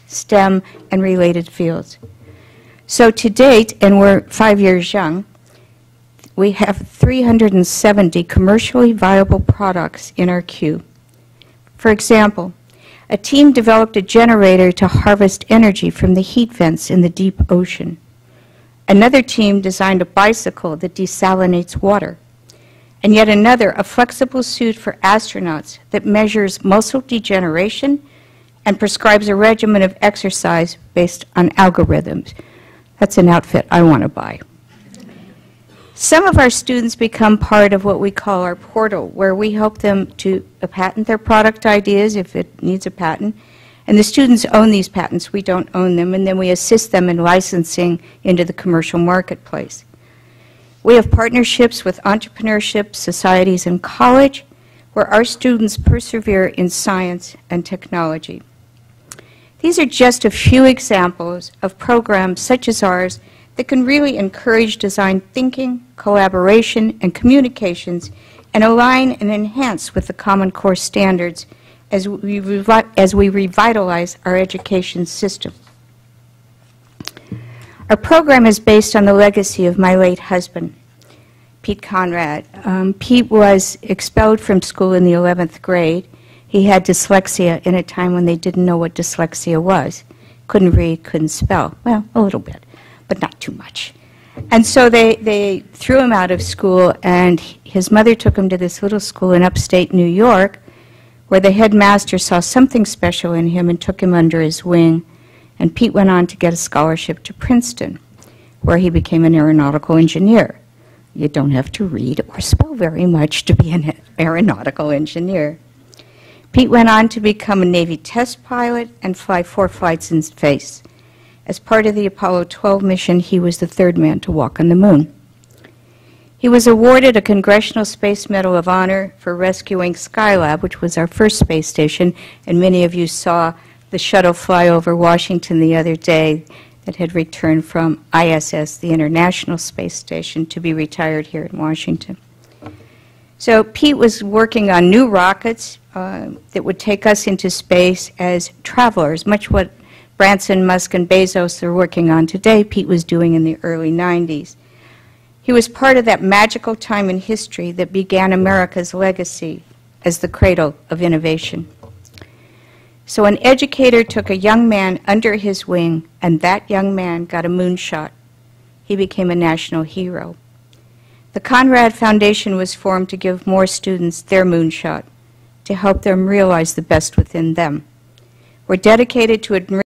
STEM, and related fields. So to date, and we're 5 years young, we have 370 commercially viable products in our queue. For example, a team developed a generator to harvest energy from the heat vents in the deep ocean. Another team designed a bicycle that desalinates water. And yet another, a flexible suit for astronauts that measures muscle degeneration and prescribes a regimen of exercise based on algorithms. That's an outfit I want to buy. Some of our students become part of what we call our portal, where we help them to patent their product ideas if it needs a patent. And the students own these patents. We don't own them. And then we assist them in licensing into the commercial marketplace. We have partnerships with entrepreneurship societies in college, where our students persevere in science and technology. These are just a few examples of programs such as ours that can really encourage design thinking, collaboration, and communications, and align and enhance with the Common Core standards as we revitalize our education system. Our program is based on the legacy of my late husband, Pete Conrad. Pete was expelled from school in the 11th grade. He had dyslexia in a time when they didn't know what dyslexia was. Couldn't read, couldn't spell. Well, a little bit, but not too much. And so they threw him out of school, and his mother took him to this little school in upstate New York, where the headmaster saw something special in him and took him under his wing. And Pete went on to get a scholarship to Princeton, where he became an aeronautical engineer. You don't have to read or spell very much to be an aeronautical engineer. Pete went on to become a Navy test pilot and fly 4 flights in space. As part of the Apollo 12 mission, he was the 3rd man to walk on the moon. He was awarded a Congressional Space Medal of Honor for rescuing Skylab, which was our first space station, and many of you saw the shuttle fly over Washington the other day that had returned from ISS, the International Space Station, to be retired here in Washington. So Pete was working on new rockets that would take us into space as travelers, much what Branson, Musk, and Bezos are working on today, Pete was doing in the early 90s. He was part of that magical time in history that began America's legacy as the cradle of innovation. So an educator took a young man under his wing, and that young man got a moonshot. He became a national hero. The Conrad Foundation was formed to give more students their moonshot, to help them realize the best within them. We're dedicated to